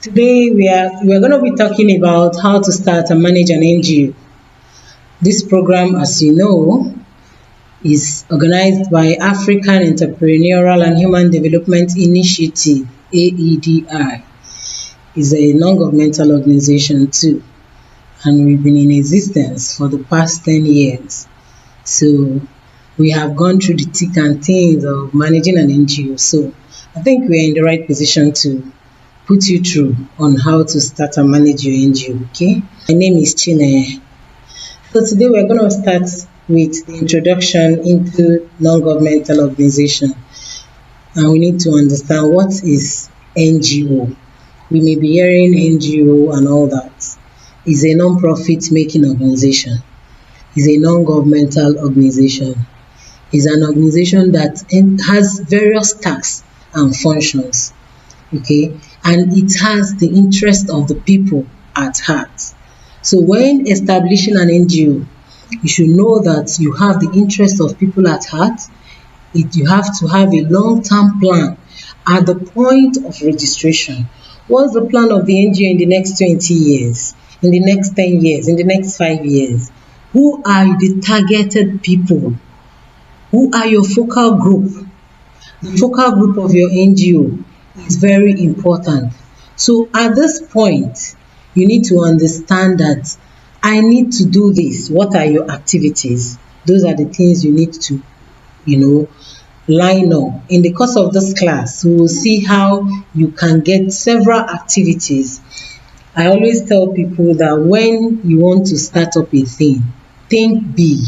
Today we are going to be talking about how to start and manage an NGO. This program, as you know, is organized by African Entrepreneurial and Human Development Initiative (AEDI). Is a non-governmental organization too, and we've been in existence for the past 10 years. So we have gone through the thick and thin of managing an NGO. So I think we are in the right position to put you through on how to start and manage your NGO. Okay, my name is Chine. So today we're going to start with the introduction into non-governmental organization, and we need to understand what is NGO. We may be hearing NGO and all that. It's a non-profit making organization. It's a non-governmental organization. It's an organization that has various tasks and functions. Okay, and it has the interest of the people at heart. So when establishing an NGO, you should know that you have the interest of people at heart. You have to have a long-term plan at the point of registration. What's the plan of the NGO in the next 20 years, in the next 10 years, in the next 5 years? Who are the targeted people? Who are your focal group? The focal group of your NGO is very important. So at this point, you need to understand that I need to do this. What are your activities? Those are the things you need to, line up. In the course of this class, we will see how you can get several activities. I always tell people that when you want to start up a thing, think big,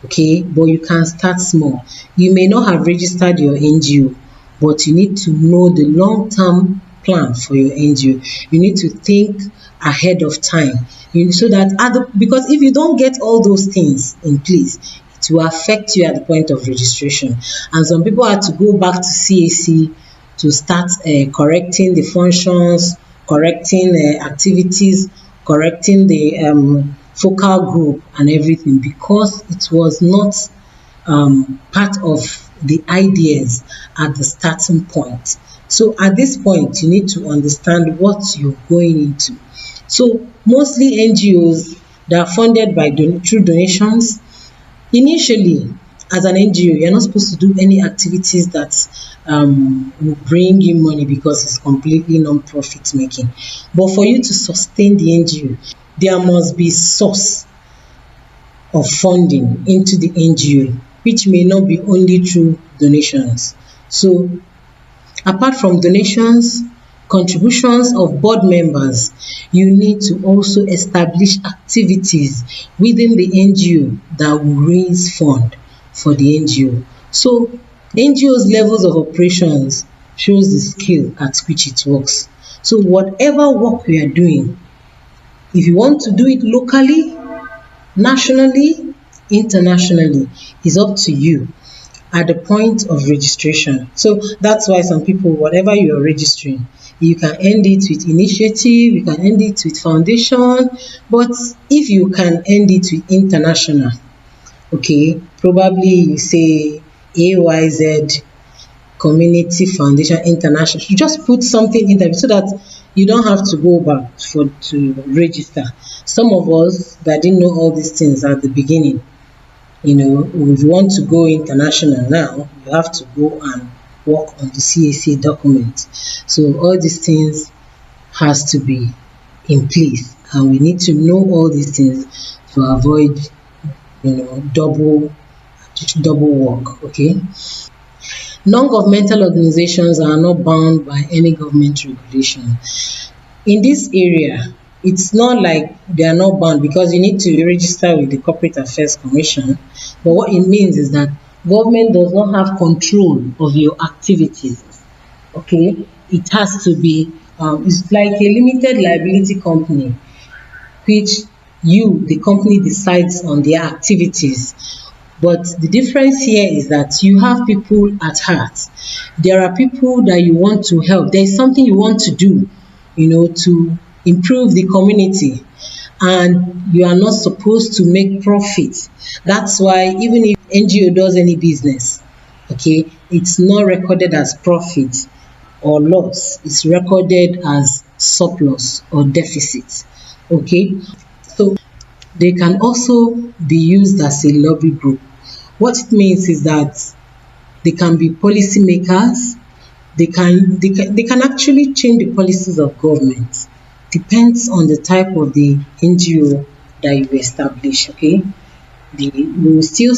okay? But you can start small. You may not have registered your NGO, but you need to know the long-term plan for your NGO. You need to think ahead of time, so that because if you don't get all those things in place, it will affect you at the point of registration. And some people had to go back to CAC to start correcting the functions, correcting activities, correcting the focal group and everything, because it was not part of the ideas at the starting point. So at this point, you need to understand what you're going into. So mostly NGOs that are funded by through donations. Initially, as an NGO, you're not supposed to do any activities that will bring you money, because it's completely non-profit making. But for you to sustain the NGO, there must be source of funding into the NGO, which may not be only through donations. So apart from donations, contributions of board members, you need to also establish activities within the NGO that will raise fund for the NGO. So NGO's levels of operations shows the scale at which it works. So whatever work we are doing, if you want to do it locally, nationally, internationally, is up to you at the point of registration. So that's why some people, whatever you're registering, you can end it with initiative, you can end it with foundation, but if you can end it with international, okay, probably you say AYZ Community Foundation International. You just put something in there so that you don't have to go back to register. Some of us that didn't know all these things at the beginning, if you want to go international now, you have to go and work on the CAC document. So all these things has to be in place, and we need to know all these things to avoid double work. Okay, non-governmental organizations are not bound by any government regulation. In this area, it's not like they are not bound, because you need to register with the Corporate Affairs Commission. But what it means is that government does not have control of your activities. Okay, it has to be it's like a limited liability company, which the company decides on their activities. But the difference here is that you have people at heart. There are people that you want to help. There is something you want to do, to improve the community, and you are not supposed to make profit. That's why even if NGO does any business, okay, it's not recorded as profit or loss is recorded as surplus or deficit. Okay, so they can also be used as a lobby group. What it means is that they can be policy makers. They can actually change the policies of government. Depends on the type of the NGO that you establish. Okay, you will still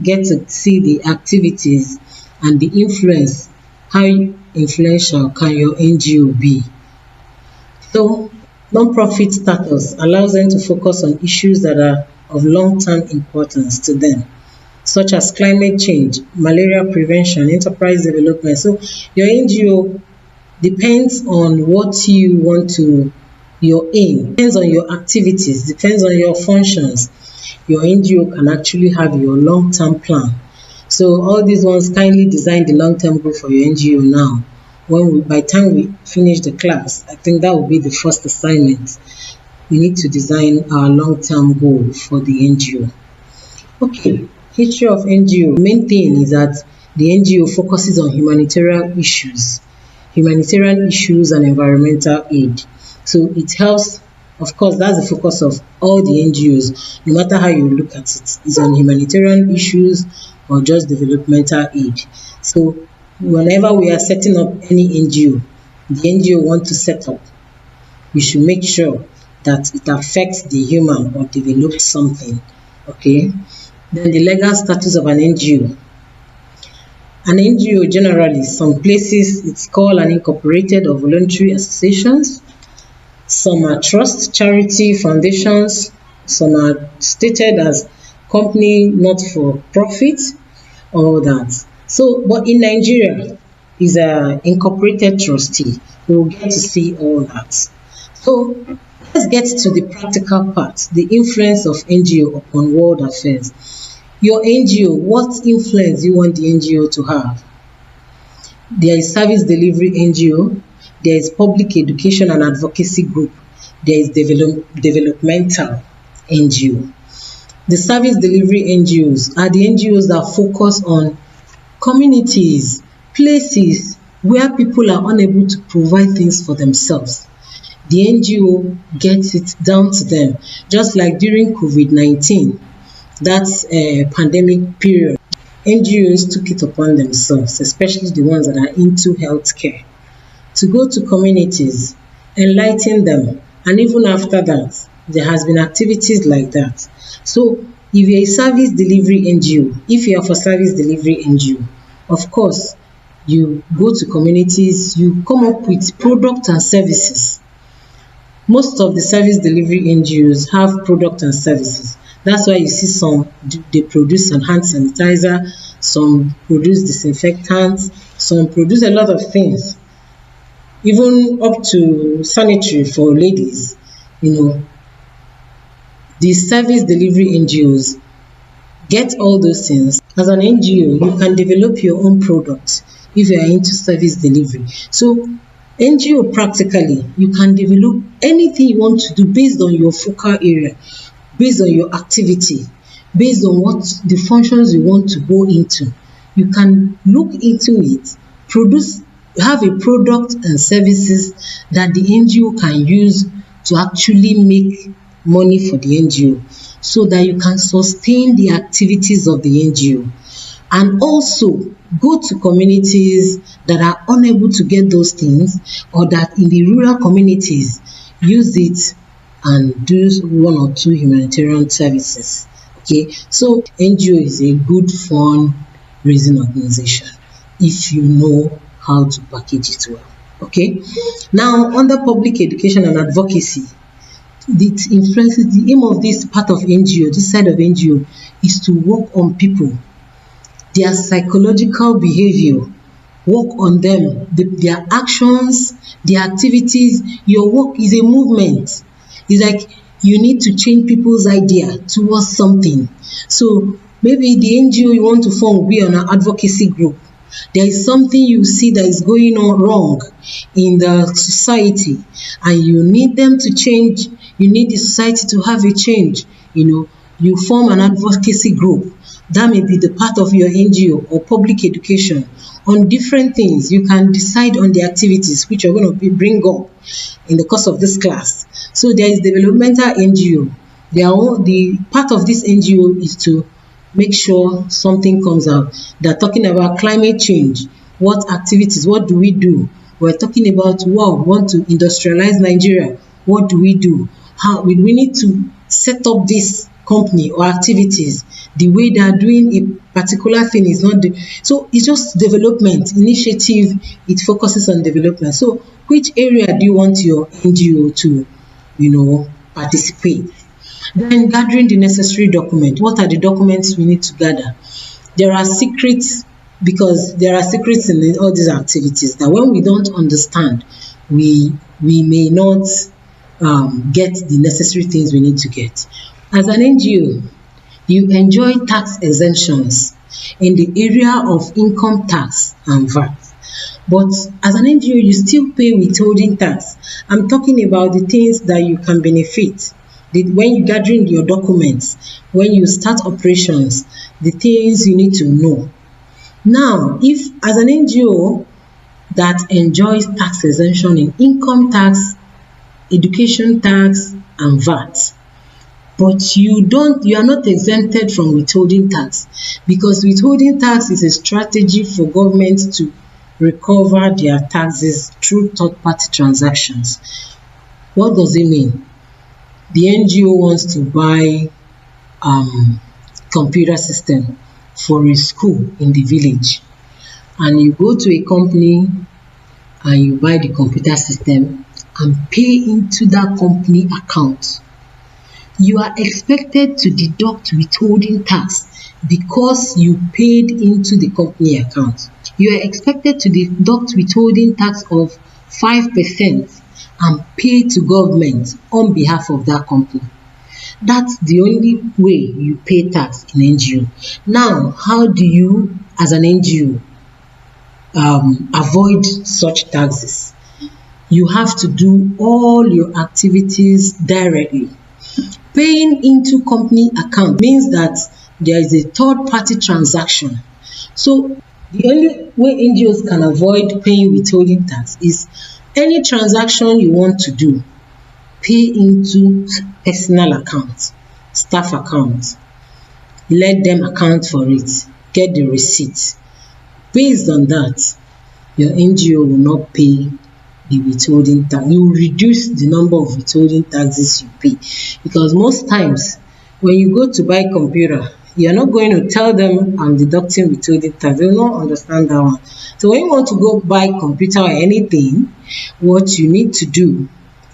get to see the activities and the influence. How influential can your NGO be? So non-profit status allows them to focus on issues that are of long-term importance to them, such as climate change, malaria prevention, enterprise development. So your NGO depends on what you want to, your aim, depends on your activities, depends on your functions. Your NGO can actually have your long-term plan. So all these ones, kindly design the long-term goal for your NGO now. By the time we finish the class, I think that will be the first assignment. We need to design our long-term goal for the NGO. Okay, history of NGO. The main thing is that the NGO focuses on humanitarian issues and environmental aid. So it helps, of course, that's the focus of all the NGOs, no matter how you look at it. It's on humanitarian issues or just developmental aid. So whenever we are setting up any NGO, the NGO want to set up, we should make sure that it affects the human or develops something. Okay. Then the legal status of an NGO. An NGO generally, some places it's called an incorporated or voluntary associations. Some are trust, charity, foundations. Some are stated as company not for profit, all that. So, but in Nigeria, is an incorporated trustee. We will get to see all that. So, let's get to the practical part, the influence of NGO upon world affairs. Your NGO, what influence do you want the NGO to have? There is service delivery NGO, there is public education and advocacy group, there is developmental NGO. The service delivery NGOs are the NGOs that focus on communities, places where people are unable to provide things for themselves. The NGO gets it down to them, just like during COVID-19. That's a pandemic period. NGOs took it upon themselves, especially the ones that are into healthcare, to go to communities, enlighten them, and even after that, there has been activities like that. So, if you're a service delivery NGO, if you are for service delivery NGO, of course, you go to communities, you come up with products and services. Most of the service delivery NGOs have products and services. That's why you see some, they produce some hand sanitizer, some produce disinfectants, some produce a lot of things, even up to sanitary for ladies. The service delivery NGOs get all those things. As an NGO, you can develop your own product if you are into service delivery. So NGO, practically, you can develop anything you want to do based on your focal area, based on your activity, based on what the functions you want to go into. You can look into it, have a product and services that the NGO can use to actually make money for the NGO, so that you can sustain the activities of the NGO, and also go to communities that are unable to get those things, or that in the rural communities use it and do one or two humanitarian services. Okay, so NGO is a good fundraising organization if you know how to package it well. Okay, now under public education and advocacy, it influences the aim of this part of NGO, this side of NGO, is to work on people, their psychological behavior, work on them, their actions, their activities. Your work is a movement. It's like you need to change people's idea towards something. So maybe the NGO you want to form will be an advocacy group. There is something you see that is going on wrong in the society, and you need them to change. You need the society to have a change. You form an advocacy group. That may be the part of your NGO, or public education, on different things. You can decide on the activities which you're going to bring up in the course of this class. So there is developmental NGO. The part of this NGO is to make sure something comes out. They're talking about climate change. What activities, what do we do? We're talking about, wow, we want to industrialize Nigeria. What do we do? How we need to set up this company or activities. The way they are doing a particular thing is not the, so it's just development initiative. It focuses on development. So which area do you want your NGO to, participate? Then gathering the necessary document. What are the documents we need to gather? There are secrets, because there are secrets in all these activities that when we don't understand, we may not get the necessary things we need to get. As an NGO, you enjoy tax exemptions in the area of income tax and VAT. But as an NGO, you still pay withholding tax. I'm talking about the things that you can benefit. When you gathering your documents, when you start operations, the things you need to know. Now, if as an NGO that enjoys tax exemption in income tax, education tax, and VAT, but you are not exempted from withholding tax, because withholding tax is a strategy for government to recover their taxes through third-party transactions. What does it mean? The NGO wants to buy computer system for a school in the village, and you go to a company and you buy the computer system and pay into that company account. You are expected to deduct withholding tax because you paid into the company account. You are expected to deduct withholding tax of 5% and pay to government on behalf of that company. That's the only way you pay tax in NGO. Now, how do you, as an NGO, avoid such taxes? You have to do all your activities directly. Paying into company account means that there is a third-party transaction. So the only way NGOs can avoid paying withholding tax is any transaction you want to do, pay into personal account, staff account, let them account for it, get the receipt. Based on that, your NGO will not pay the withholding tax. You reduce the number of withholding taxes you pay, because most times when you go to buy computer, you are not going to tell them I'm deducting withholding tax. They will not understand that one. So when you want to go buy computer or anything, what you need to do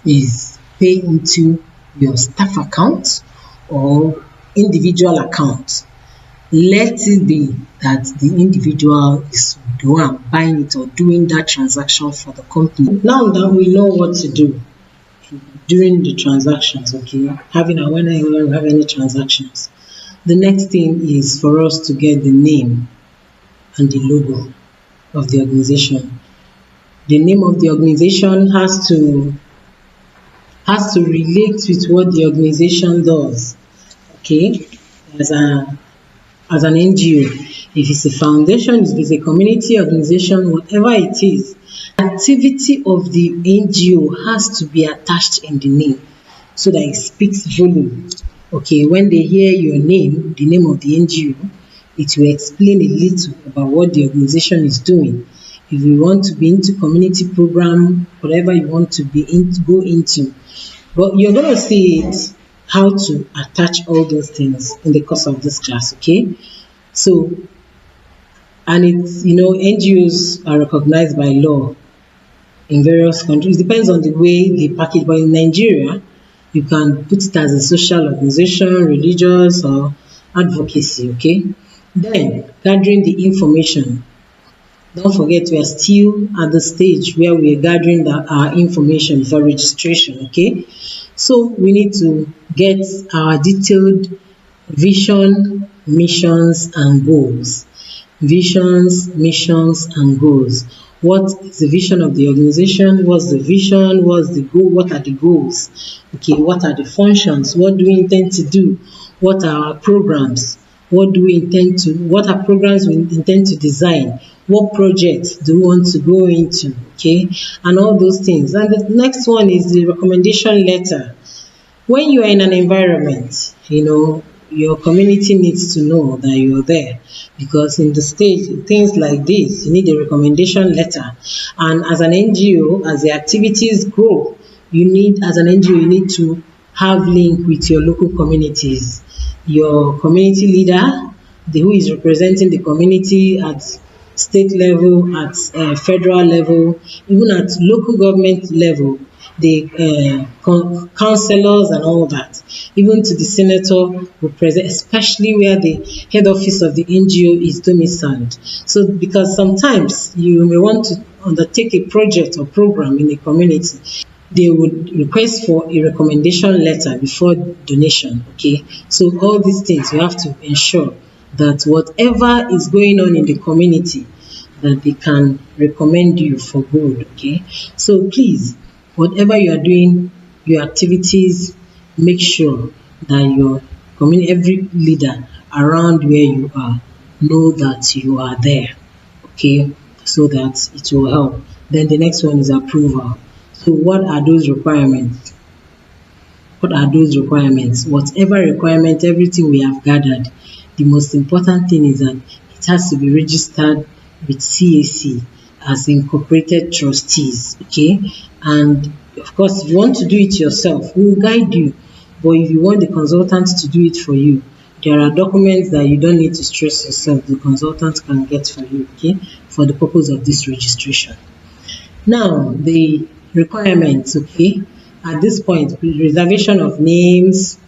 is pay into your staff account or individual account. Let it be that the individual is the one buying it or doing that transaction for the company. Now that we know what to do during the transactions, okay, having awareness when we have any transactions, the next thing is for us to get the name and the logo of the organization. The name of the organization has to relate with what the organization does. Okay, as an NGO, if it's a foundation, if it's a community organization, whatever it is, activity of the NGO has to be attached in the name so that it speaks volume. Okay, when they hear your name, the name of the NGO, it will explain a little about what the organization is doing. If you want to be into community program, whatever you want to be into, go into. But you're going to see it, how to attach all those things in the course of this class, okay? So, and it's, NGOs are recognized by law in various countries. It depends on the way they package, but in Nigeria, you can put it as a social organization, religious, or advocacy, okay? Then, gathering the information. Don't forget, we are still at the stage where we are gathering our information for registration, okay? So, we need to get our detailed vision, missions, and goals. Visions, missions, and goals. What is the vision of the organization? What's the vision? What's the goal? What are the goals? Okay, what are the functions? What do we intend to do? What are our programs? What are programs we intend to design? what projects do we want to go into, okay, and all those things. And the next one is the recommendation letter. When you are in an environment, your community needs to know that you're there, because in the stage, things like this, you need a recommendation letter. And as an NGO, as the activities grow, as an NGO, you need to have link with your local communities, your community leader, who is representing the community at state level, at federal level, even at local government level, the councillors and all that, even to the senator represent, especially where the head office of the NGO is domiciled. So because sometimes you may want to undertake a project or program in a community, they would request for a recommendation letter before donation, okay? So all these things, you have to ensure that whatever is going on in the community, that they can recommend you for good, okay? So please, whatever you are doing, your activities, make sure that your community, every leader around where you are, know that you are there, okay, so that it will help. Then the next one is approval. So what are those requirements? What are those requirements? Whatever requirement, everything we have gathered, the most important thing is that it has to be registered with CAC as incorporated trustees, okay? And of course, if you want to do it yourself, we will guide you. But if you want the consultant to do it for you, there are documents that you don't need to stress yourself. The consultant can get for you, okay, for the purpose of this registration. Now, the requirements, okay, at this point, reservation of names,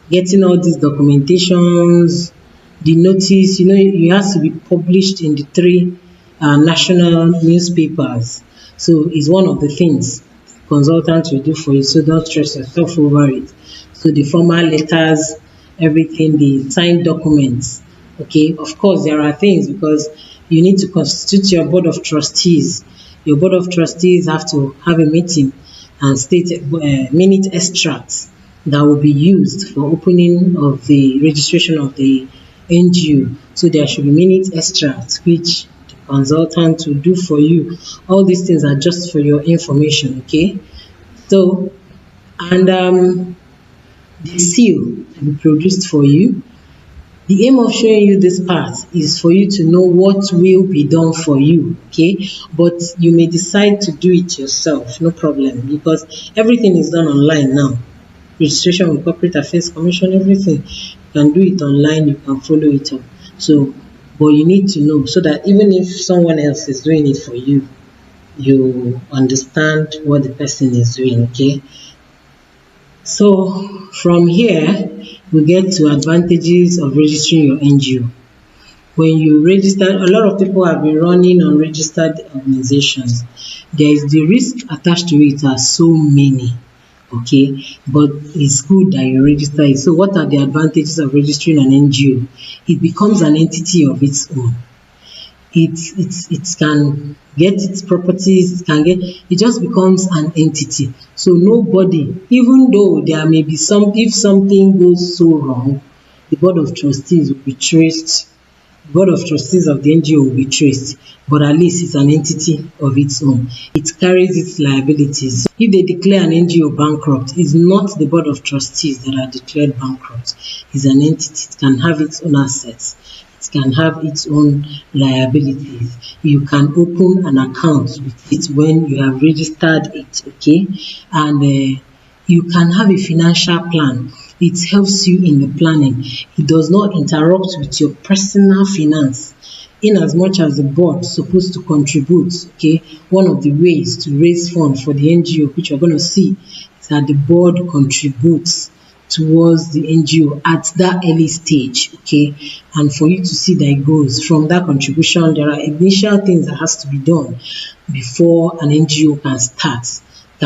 getting all these documentations, the notice, you have to be published in the 3 national newspapers. So it's one of the things consultants will do for you, so don't stress yourself over it. So the formal letters, everything, the signed documents, okay. Of course, there are things, because you need to constitute your board of trustees. Your board of trustees have to have a meeting and state minute extracts that will be used for opening of the registration of the NGO. So there should be minute extracts which the consultant will do for you. All these things are just for your information, okay? So, and the seal will be produced for you. The aim of showing you this part is for you to know what will be done for you, okay? But you may decide to do it yourself, no problem, because everything is done online now. Registration with Corporate Affairs Commission, everything. You can do it online, you can follow it up. So, but you need to know, so that even if someone else is doing it for you, you understand what the person is doing, okay? So from here, we get to advantages of registering your NGO. When you register, a lot of people have been running unregistered organizations. There is the risk attached to it are so many, okay, but it's good that you register it. So what are the advantages of registering an NGO? It becomes an entity of its own. It can get its properties, it just becomes an entity. So nobody, even though there may be if something goes so wrong, the board of trustees will be traced. The board of trustees of the NGO will be traced, but at least it's an entity of its own. It carries its liabilities. If they declare an NGO bankrupt, it's not the board of trustees that are declared bankrupt. It's an entity. It can have its own assets. It can have its own liabilities. You can open an account with it when you have registered it, okay? And you can have a financial plan. It helps you in the planning. It does not interrupt with your personal finance. In as much as the board is supposed to contribute, okay, one of the ways to raise funds for the NGO, which you're going to see, is that the board contributes towards the NGO at that early stage, okay, and for you to see that it grows. From that contribution, there are initial things that has to be done before an NGO can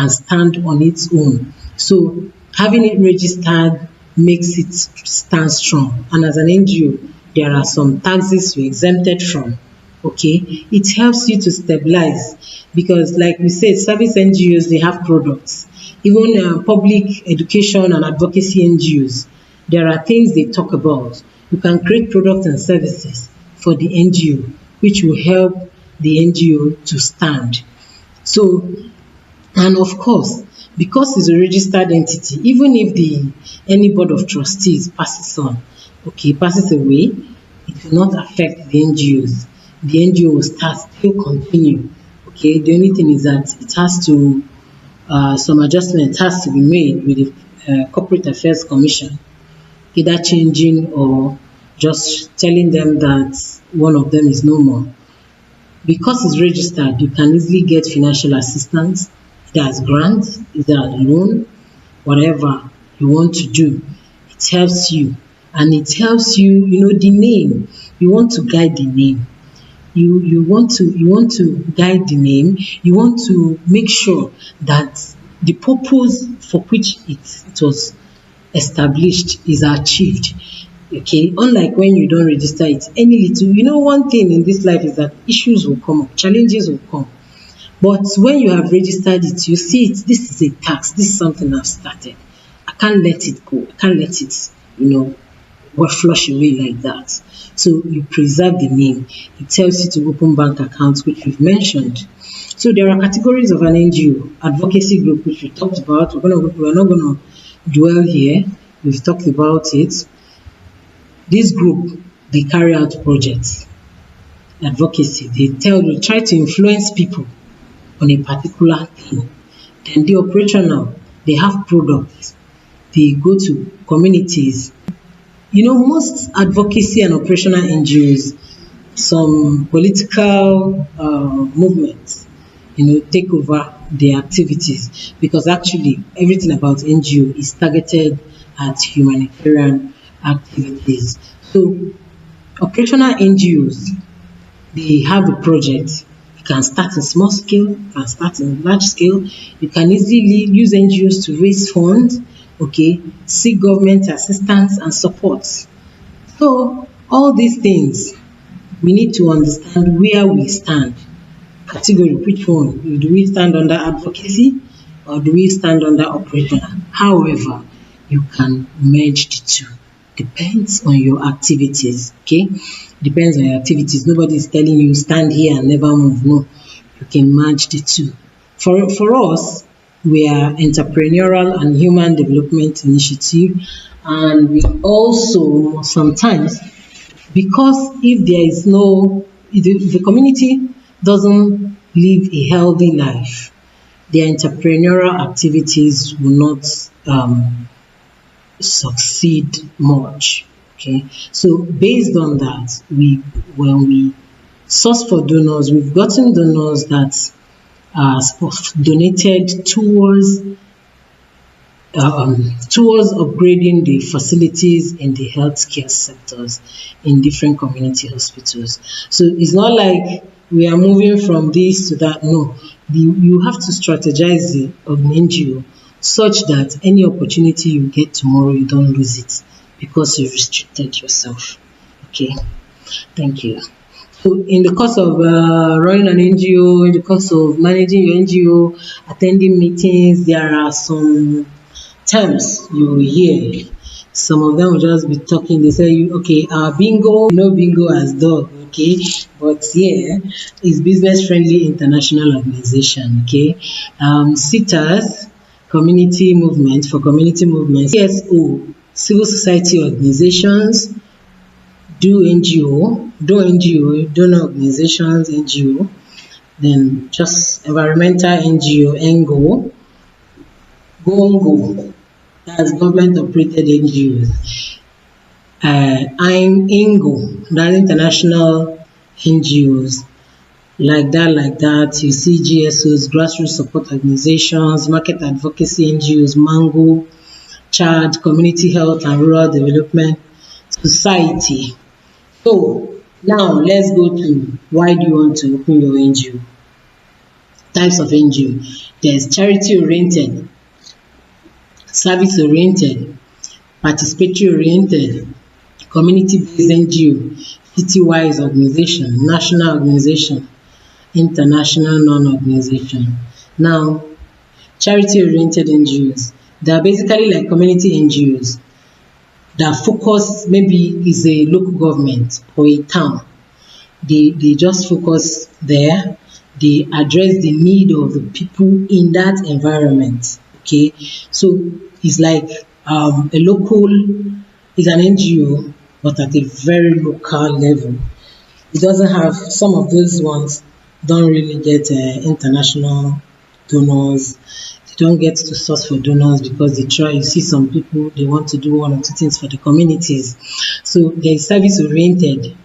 stand on its own. So having it registered makes it stand strong. And as an NGO, there are some taxes you're exempted from, okay. It helps you to stabilize, because like we said, service NGOs, they have products. Even public education and advocacy NGOs, there are things they talk about. You can create products and services for the NGO, which will help the NGO to stand. So, and of course, because it's a registered entity, even if any board of trustees passes away, it will not affect the NGOs. The NGO will still continue. Okay, the only thing is that it has to some adjustment has to be made with the Corporate Affairs Commission, either changing or just telling them that one of them is no more. Because it's registered, you can easily get financial assistance, either as grants, either as loan, whatever you want to do. It helps you, and it helps you, the name. You want to guide the name. You want to guide the name. You want to make sure that the purpose for which it was established is achieved. Okay, unlike when you don't register it, any little, one thing in this life is that issues will come up, challenges will come. But when you have registered it, you see it, this is a tax, this is something I've started. I can't let it go. I can't let it, flush away like that. So you preserve the name. It tells you to open bank accounts, which we've mentioned. So there are categories of an NGO, advocacy group, which we talked about. We're not going to dwell here. We've talked about it. This group, they carry out projects, advocacy. They try to influence people on a particular thing. Then the operational, they have products. They go to communities. Most advocacy and operational NGOs, some political movements, take over their activities, because actually everything about NGO is targeted at humanitarian activities. So operational NGOs, they have a project. You can start in small scale, you can start in large scale. You can easily use NGOs to raise funds, seek government assistance and support. So all these things, we need to understand where we stand. Category, which one? Do we stand under advocacy or do we stand under operational? However, you can merge the two. Depends on your activities, Depends on your activities. Nobody is telling you stand here and never move. No, you can merge the two. For us, we are entrepreneurial and human development initiative, and we also sometimes, because if there is if the community doesn't live a healthy life, their entrepreneurial activities will not succeed much. So based on that, when we source for donors, we've gotten donors that are donated towards upgrading the facilities in the healthcare sectors in different community hospitals. So it's not like we are moving from this to that. No, you have to strategize an NGO such that any opportunity you get tomorrow, you don't lose it because you restricted yourself. Thank you. So in the course of running an NGO, in the course of managing your NGO, attending meetings, there are some terms you will hear. Some of them will just be talking. They say, bingo, bingo as dog, but yeah, it's business friendly international organization, CITAS, community movement, for community movements, CSO, civil society organizations, NGO, donor organizations, NGO, then just environmental NGO, NGO, GONGO, that's government operated NGOs. I'm INGO, that's international NGOs. Like that, you see GSOs, grassroots support organizations, market advocacy NGOs, MANGO, CHAD, community health and rural development society. So now let's go to why do you want to open your NGO? Types of NGO. There's charity oriented, service oriented, participatory oriented, community based NGO, city-wise organization, national organization, international non-organization. Now, charity oriented NGOs, they are basically like community NGOs that focus, maybe is a local government or a town. They just focus there. They address the need of the people in that environment. Okay, so it's like a local, it's an NGO, but at a very local level. It doesn't have, some of those ones don't really get international donors. They don't get to source for donors because they try. You see, some people, they want to do one or two things for the communities. So they're service oriented.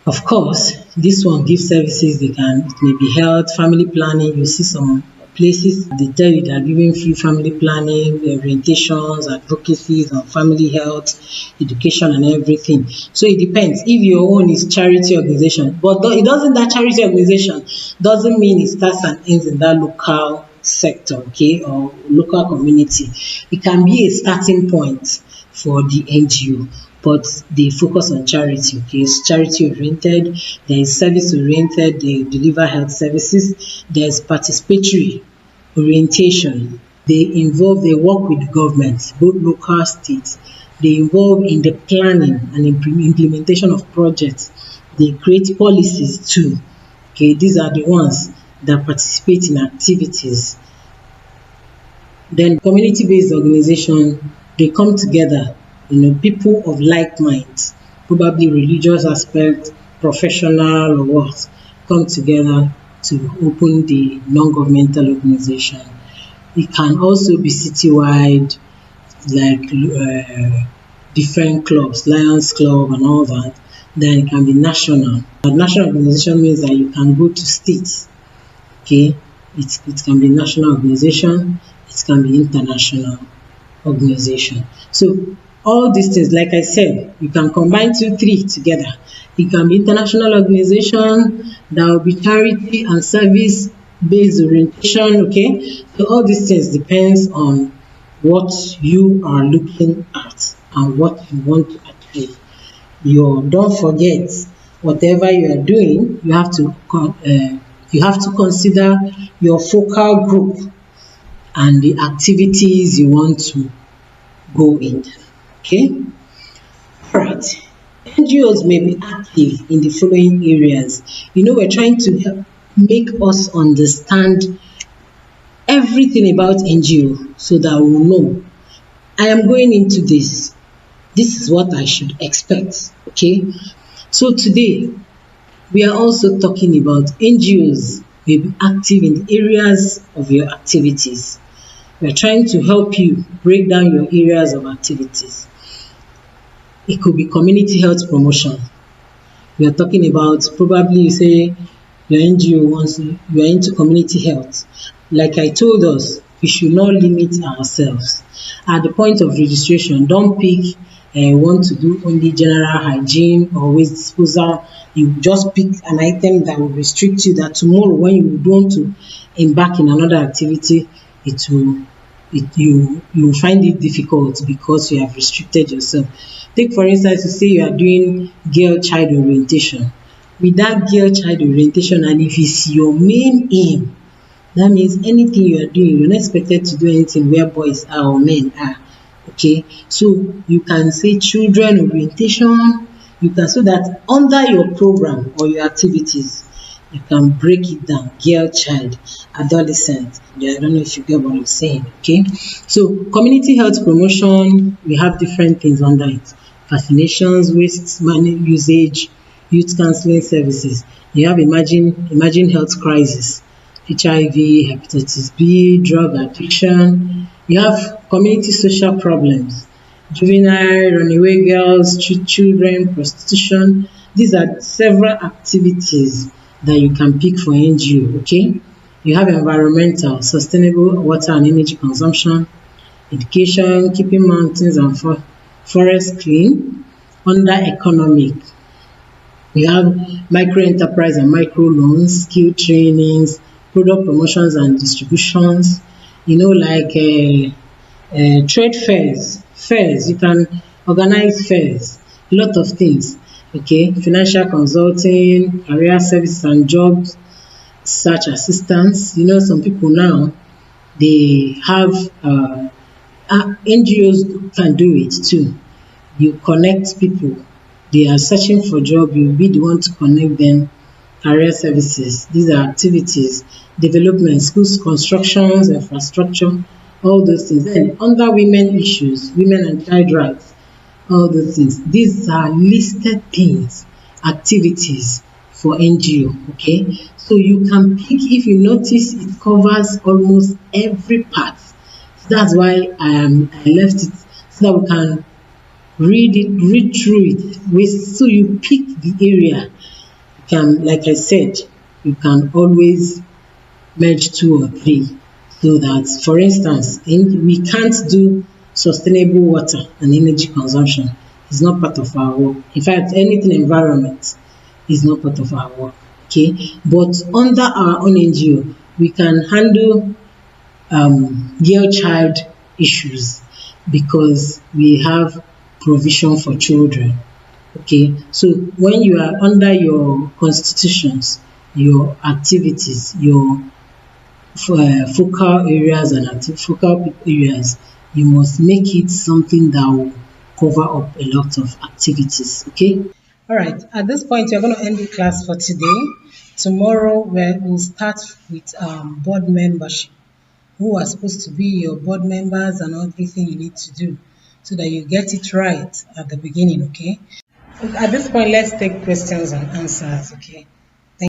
Of course, this one gives services. They can, it may be health, family planning. You see some places, they tell you they are giving free family planning, orientations, advocacies on family health, education and everything. So it depends. If your own is charity organization, but it doesn't, that charity organization doesn't mean it starts and ends in that local sector, okay, or local community. It can be a starting point for the NGO, but they focus on charity. Okay, it's charity oriented, there is service oriented, they deliver health services, there's participatory orientation, they work with government, both local, state, they involve in the planning and implementation of projects, they create policies too. Okay, these are the ones that participate in activities. Then community-based organization, they come together, people of like mind, probably religious aspect, professional or what, come together to open the non-governmental organization. It can also be citywide, like different clubs, Lions Club and all that. Then it can be national. A national organization means that you can go to states. Okay, it can be national organization, it can be international organization. So all these things, like I said, you can combine two, three together. It can be international organization, there will be charity and service based orientation. Okay, so all these things depends on what you are looking at and what you want to achieve. Don't forget, whatever you are doing, you have to consider your focal group and the activities you want to go in. Okay, all right. NGOs may be active in the following areas. We're trying to help make us understand everything about NGO so that we'll know, I am going into this. This is what I should expect. Okay, so today we are also talking about NGOs may be active in the areas of your activities. We are trying to help you break down your areas of activities. It could be community health promotion. We are talking about, probably you say your NGO you are into community health. Like I told us, we should not limit ourselves. At the point of registration, don't pick want to do only general hygiene or waste disposal. You just pick an item that will restrict you, that tomorrow when you want to embark in another activity, you will find it difficult because you have restricted yourself. Take for instance, you say you are doing girl child orientation. With that girl child orientation, and if it's your main aim, that means anything you are doing, you're not expected to do anything where boys are or men are. Okay, so you can say children orientation, you can, so that under your program or your activities, you can break it down. Girl, child, adolescent. Yeah, I don't know if you get what I'm saying. Okay, so community health promotion, we have different things under it: vaccinations, waste management, usage, youth counseling services. You have imagine health crisis, HIV, hepatitis B, drug addiction. You have community social problems, juvenile, runaway girls, street children, prostitution. These are several activities that you can pick for NGO. Okay, you have environmental, sustainable water and energy consumption, education, keeping mountains and forests clean. Under economic, we have micro enterprise and micro loans, skill trainings, product promotions and distributions. Like trade fairs, you can organize fairs, a lot of things. Okay, financial consulting, career services and jobs search assistance. Some people now, they have NGOs can do it too. You connect people they are searching for job, you'll be the one to connect them. Career services, these are activities. Development, schools, constructions, infrastructure, all those things. Then under women issues, women and child rights, all those things. These are listed things, activities for NGO, okay? So you can pick, if you notice, it covers almost every part. So that's why I left it so that we can read through it. So you pick the area. You can, like I said, you can always merge two or three, so that, for instance, we can't do sustainable water and energy consumption. It's not part of our work. In fact, anything environment is not part of our work. Okay, but under our own NGO, we can handle girl child issues because we have provision for children. Okay, so when you are under your constitutions, your activities, your focal areas and focal areas, you must make it something that will cover up a lot of activities. Okay. All right. At this point, we're going to end the class for today. Tomorrow, we'll start with board membership. Who are supposed to be your board members and everything you need to do so that you get it right at the beginning. Okay. At this point, let's take questions and answers. Okay.